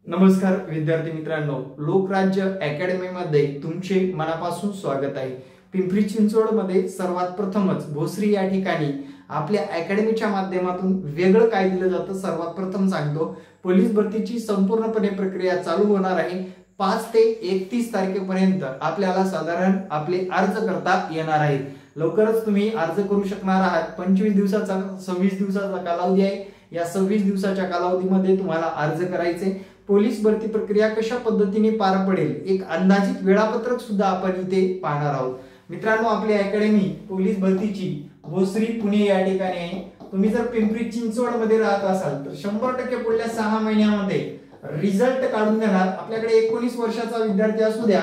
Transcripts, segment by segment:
नमस्कार विद्यार्थी मित्रांनो, लोकराज्य अकॅडमी मध्ये तुमचे मनापासून स्वागत आहे। पिंपरी चिंचवड मध्ये सर्वात प्रथमच भोसरी या ठिकाणी आपल्या अकॅडमीच्या माध्यमातून वेगळं काय दिलं जातं सर्वात प्रथम सांगतो। पोलीस भरतीची संपूर्णपणे प्रक्रिया चालू होणार आहे। 5 ते 31 तारखेपर्यंत आपल्याला साधारण आपले अर्ज करता येणार आहे। लवकरच तुम्ही अर्ज करू शकणार आहात। 25 दिवसाचा 26 दिवसाचा कालावधी आहे। या 26 दिवसाच्या कालावधीमध्ये तुम्हाला अर्ज करायचे। पोलीस भरती प्रक्रिया कशा पद्धतीने पार पडेल एक अंदाजित वेळापत्रक सुद्धा आपण इथे पाहणार आहोत। मित्रांनो, आपली अकॅडमी पोलीस भरतीची भोसरी पुणे या ठिकाणी आहे। तुम्ही जर पिंपरी चिंचवड मध्ये राहत असाल तर 100% पुढल्या 6 महिन्यामध्ये रिझल्ट काढून देणार। आपल्याकडे 19 वर्षाचा विद्यार्थी असू द्या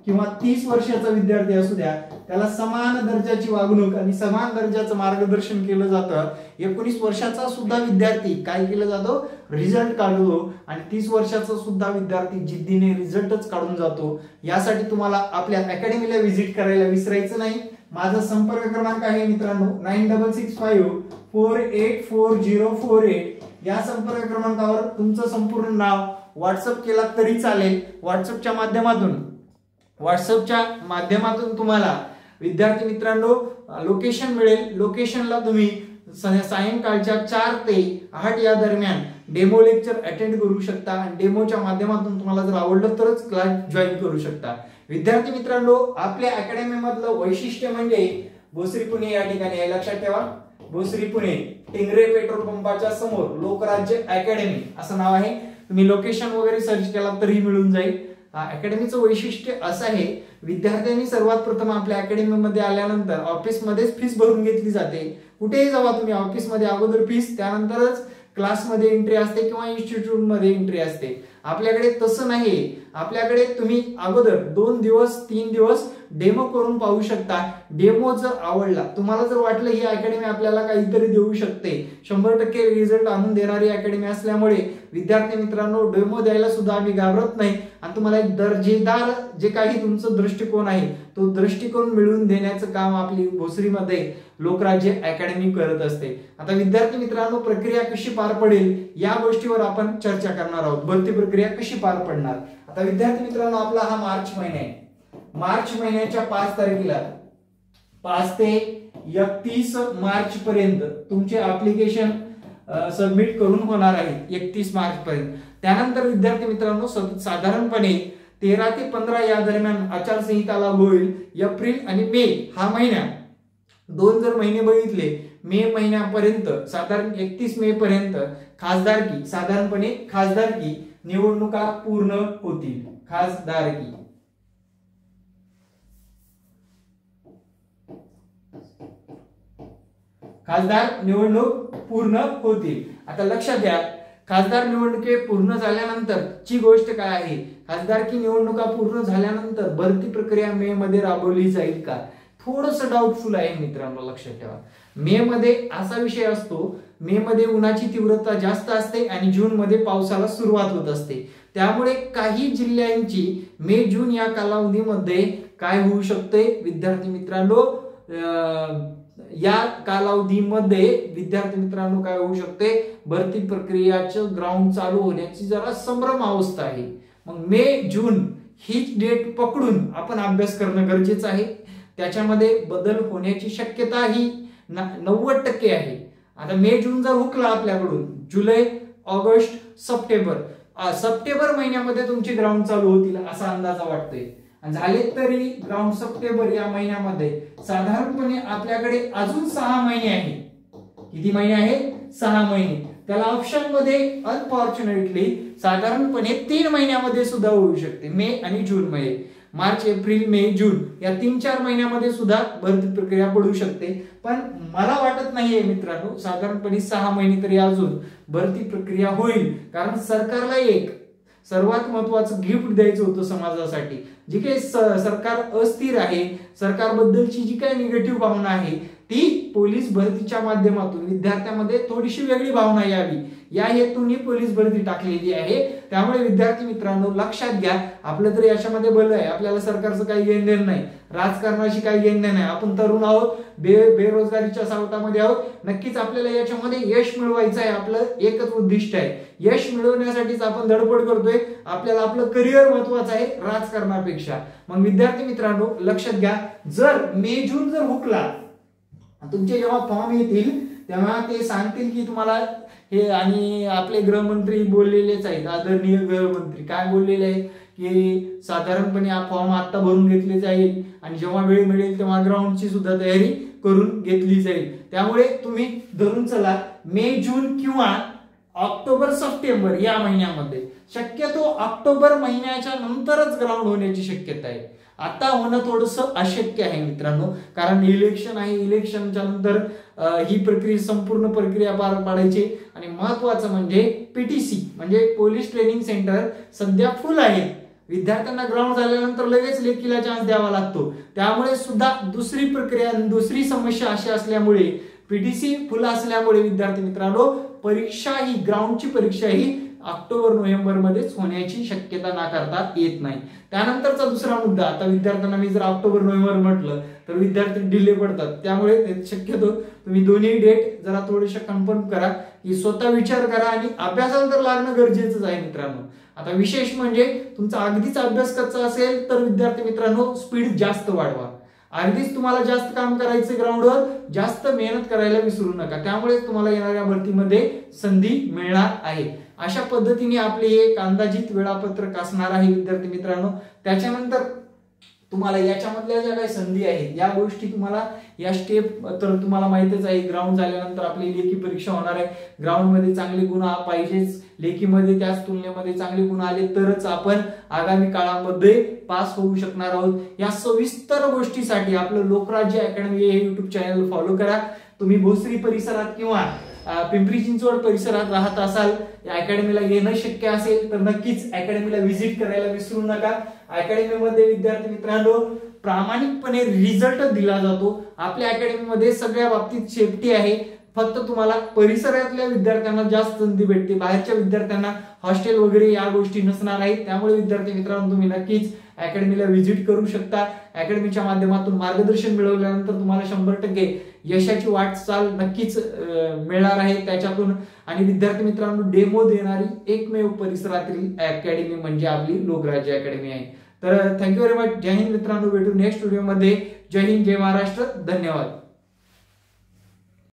किंवा 30 वर्षाचा विद्यार्थी असू द्या, त्याला समान दर्जाची वागणूक आणि समान दर्जाचं मार्गदर्शन केलं जातं। 19 वर्षाचा सुद्धा विद्यार्थी काय केलं जातो, रिझल्ट काढतो आणि 30 वर्षाचा सुद्धा विद्यार्थी जिद्दीने रिझल्टच काढून जातो। यासाठी तुम्हाला आपल्या अकॅडमीला व्हिजिट करायला विसरायचं नाही। माझा संपर्क क्रमांक आहे मित्रांनो 9665484048। या संपर्क क्रमांकावर तुमचं संपूर्ण नाव व्हॉट्सअप केला तरी चालेल। व्हॉट्सअपच्या माध्यमातून तुम्हाला विद्यार्थी मित्रांनो लोकेशन मिळेल। लोकेशनला तुम्ही सायंकाळच्या 4 ते 8 या दरम्यान डेमो लेक्चर अटेंड करू शकता आणि डेमोच्या माध्यमातून तुम्हाला जर आवडलं तरच क्लास जॉईन करू शकता। विद्यार्थी मित्रांनो, आपल्या अकॅडमी मधलं वैशिष्ट्य म्हणजे भोसरी पुणे या ठिकाणी आहे। लक्षात ठेवा, भोसरी पुणे टिंगरे पेट्रोल पंपाच्या समोर लोकराज्य अकॅडमी असं नाव आहे। तुम्ही लोकेशन वगैरे सर्च केला तरी मिळून जाईल। अकॅडमीचं वैशिष्ट्य असं आहे, विद्यार्थ्यांनी सर्वात प्रथम आपल्या अकॅडमी मध्ये आल्यानंतर ऑफिस मध्येच फीस भरून घेतली जाते। कुठेही जावा तुम्ही ऑफिस मध्ये अगोदर फीस, त्यानंतरच क्लास मध्ये एंट्री असते किंवा इन्स्टिट्यूट मध्ये एंट्री असते। आपल्याकडे तसं नाही। आपल्याकडे तुम्ही अगोदर 2 दिवस 3 दिवस डेमो करून पाहू शकता। डेमो जर आवडला, तुम्हाला जर वाटलं ही अकॅडमी आपल्याला काहीतरी देऊ शकते, 100% रिझल्ट आणून देणारी अकॅडमी असल्यामुळे विद्यार्थी मित्रांनो डेमो द्यायला सुद्धा आम्ही घाबरत नाही आणि तुम्हाला एक दर्जेदार जे काही तुमचं दृष्टिकोन आहे तो दृष्टिकोन मिळवून देण्याचं काम आपली भोसरीमध्ये लोकराज्य अकॅडमी करत असते। आता विद्यार्थी मित्रांनो, प्रक्रिया कशी पार पडेल या गोष्टीवर आपण चर्चा करणार आहोत। भरती प्रक्रिया कशी पार पडणार। आता विद्यार्थी मित्रांनो, आपला हा मार्च महिना आहे। मार्च महिन्याच्या 5 तारखेला 5 ते 31 मार्च पर्यंत तुमचे ऍप्लिकेशन सबमिट करून होणार आहे 31 मार्च पर्यंत। त्यानंतर विद्यार्थी मित्रांनो साधारणपणे 13 ते 15 या दरम्यान आचारसंहिता लागू होईल। एप्रिल आणि मे हा महिना 2 जर महिने बघितले, मे महिन्यापर्यंत साधारण 31 मे पर्यंत साधारणपणे खासदारकी निवडणुका पूर्ण होतील। खासदार निवडणूक पूर्ण होतील। आता लक्षात घ्या, खासदार निवडणुकी पूर्ण झाल्यानंतर ची गोष्ट काय आहे, खासदारकी निवडणुका पूर्ण झाल्यानंतर भरती प्रक्रिया मे मध्ये राबवली जाईल का, थोडंसं डाऊटफुल आहे मित्रांनो। लक्षात ठेवा, मे मध्ये असा विषय असतो, मे मध्ये उन्हाची तीव्रता जास्त असते आणि जून मध्ये पावसाला सुरुवात होत असते। त्यामुळे काही जिल्ह्यांची मे जून या कालावधीमध्ये काय होऊ शकते विद्यार्थी मित्रांनो, या कालावधीमध्ये विद्यार्थी मित्रांनो काय होऊ शकते, भरती प्रक्रियाचं ग्राउंड चालू होण्याची जरा संभ्रम अवस्था आहे। मग मे जून हीच डेट पकडून आपण अभ्यास करणं गरजेचं आहे। त्याच्यामध्ये बदल होण्याची शक्यता ही 90% आहे। आता मे जून जर हुकला आपल्याकडून, जुलै ऑगस्ट सप्टेंबर महिन्यामध्ये तुमची ग्राउंड चालू होतील असा अंदाज वाटतोय। झाले तरी ग्राउंड सप्टेंबर या महिन्यामध्ये साधारणपणे आपल्याकडे अजून 6 महिने आहे। किती महिने आहे, 6 महिने। त्याला ऑप्शन मध्ये अनफॉर्च्युनेटली साधारणपणे 3 महिन्यामध्ये सुद्धा होऊ शकते। मे आणि जून मध्ये, मार्च एप्रिल मे जून या 3-4 महिन्यामध्ये सुद्धा भरती प्रक्रिया पडू शकते। पण मला वाटत नाहीये मित्रांनो, साधारणपणे 6 महिने तरी अजून भरती प्रक्रिया होईल। कारण सरकारला एक सर्वात महत्वाचं गिफ्ट द्यायचं होतं समाजासाठी। जी काही सरकार अस्थिर आहे, सरकारबद्दलची जी काही निगेटिव्ह भावना आहे ती पोलीस भरतीच्या माध्यमातून विद्यार्थ्यांमध्ये थोडीशी वेगळी भावना यावी या हेतूने पोलीस भरती टाकलेली आहे। त्यामुळे विद्यार्थी मित्रांनो लक्षात घ्या, आपलं तर याच्यामध्ये बल आहे, आपल्याला सरकारचं काही घेणं नाही, राजकारणाशी काही घेणं नाही, आपण तरुण आहोत, बेरोजगारीच्या सावटामध्ये आहोत, नक्कीच आपल्याला याच्यामध्ये यश मिळवायचं आहे, आपलं एकच उद्दिष्ट आहे, यश मिळवण्यासाठीच आपण धडपड करतोय, आपल्याला आपलं करिअर महत्वाचं आहे राजकारणापेक्षा। मग विद्यार्थी मित्रांनो लक्षात घ्या, जर मे जून जर हुकला, तुमचे जेव्हा फॉर्म येतील तेव्हा ते सांगतील की तुम्हाला हे, आणि आपले गृहमंत्री बोललेलेच आहेत, आदरणीय गृहमंत्री काय बोललेले आहेत की साधारणपणे हा फॉर्म आता भरून घेतले जाईल आणि जेव्हा वेळ मिळेल तेव्हा ग्राउंडची सुद्धा तयारी करून घेतली जाईल। त्यामुळे तुम्ही धरून चला मे जून किंवा ऑक्टोबर सप्टेंबर या महिन्यामध्ये, शक्यतो ऑक्टोबर महिन्याच्या नंतरच ग्राउंड होण्याची शक्यता आहे। आता होणं थोडंसं अशक्य आहे मित्रांनो, कारण इलेक्शन आहे, इलेक्शनच्या नंतर ही प्रक्रिया संपूर्ण प्रक्रिया पार पाडायची आणि महत्वाचं म्हणजे पीटीसी म्हणजे पोलीस ट्रेनिंग सेंटर सध्या फुल आहेत, विद्यार्थ्यांना ग्राउंड झाल्यानंतर लगेच लेखीला चान्स द्यावा लागतो। त्यामुळे सुद्धा दुसरी प्रक्रिया, दुसरी समस्या अशी असल्यामुळे पीटीसी फुल असल्यामुळे विद्यार्थी मित्रांनो परीक्षा ही ग्राउंडची परीक्षा ही ऑक्टोबर नोव्हेंबर मध्येच होण्याची शक्यता नाकारता येत नाही। त्यानंतरचा दुसरा मुद्दा, आता विद्यार्थ्यांना मी जर ऑक्टोबर नोव्हेंबर म्हटलं तर विद्यार्थी डिले पडतात, त्यामुळे शक्यतो तुम्ही दोन्ही डेट जरा थोडेसे कन्फर्म करा, की स्वतः विचार करा आणि अभ्यासाला तर लागणं गरजेचंच आहे मित्रांनो। आता विशेष म्हणजे तुमचा अगदीच अभ्यास कच्चा असेल तर विद्यार्थी मित्रांनो स्पीड जास्त वाढवा, अगदीच तुम्हाला जास्त काम करायचं ग्राउंडवर, जास्त मेहनत करायला विसरू नका, त्यामुळे तुम्हाला येणाऱ्या भरतीमध्ये संधी मिळणार आहे। अशा पद्धतीने आपले एक अंदाजित वेळापत्रक असणार आहे विद्यार्थी मित्रांनो। त्याच्यानंतर तुम्हाला याच्यामधल्या ज्या काही संधी आहेत या गोष्टी तुम्हाला या स्टेप तर तुम्हाला माहितीच आहे, ग्राउंड झाल्यानंतर आपली लेखी परीक्षा होणार आहे, ग्राउंड मध्ये चांगले गुण पाहिजेच, लेखीमध्ये त्याच तुलनेमध्ये चांगले गुण आले तरच आपण आगामी काळामध्ये पास होऊ शकणार आहोत। या सविस्तर गोष्टीसाठी आपलं लोकराज्य अकॅडमी हे युट्यूब चॅनल फॉलो करा। तुम्ही भोसरी परिसरात किंवा पिंपरी चिंचवड परिसरात राहत असाल, या अकॅडमीला येणं शक्य असेल तर नक्कीच अकॅडमीला व्हिजिट करायला विसरू नका। अकॅडमीमध्ये विद्यार्थी मित्रांनो प्रामाणिकपणे रिझल्ट दिला जातो, आपल्या अकॅडमीमध्ये सगळ्या बाबतीत सेफ्टी आहे, फक्त तुम्हाला परिसरातल्या विद्यार्थ्यांना जास्त संधी भेटते, बाहेरच्या विद्यार्थ्यांना हॉस्टेल वगैरे या गोष्टी नसणार आहेत। त्यामुळे विद्यार्थी मित्रांनो तुम्ही नक्कीच अकॅडमीला व्हिजिट करू शकता। अकॅडमीच्या माध्यमातून मार्गदर्शन मिळवल्यानंतर तुम्हाला 100% यशाची वाटचाल नक्कीच मिळणार आहे त्याच्यातून। आणि विद्यार्थी मित्रांनो डेमो देणारी एकमेव परिसरातील अकॅडमी म्हणजे आपली लोकराज्य अकॅडमी आहे। तर थँक्यू व्हेरी मच, जय हिंद मित्रांनो, भेटू नेक्स्ट व्हिडिओ मध्ये। जय हिंद, जय महाराष्ट्र, धन्यवाद।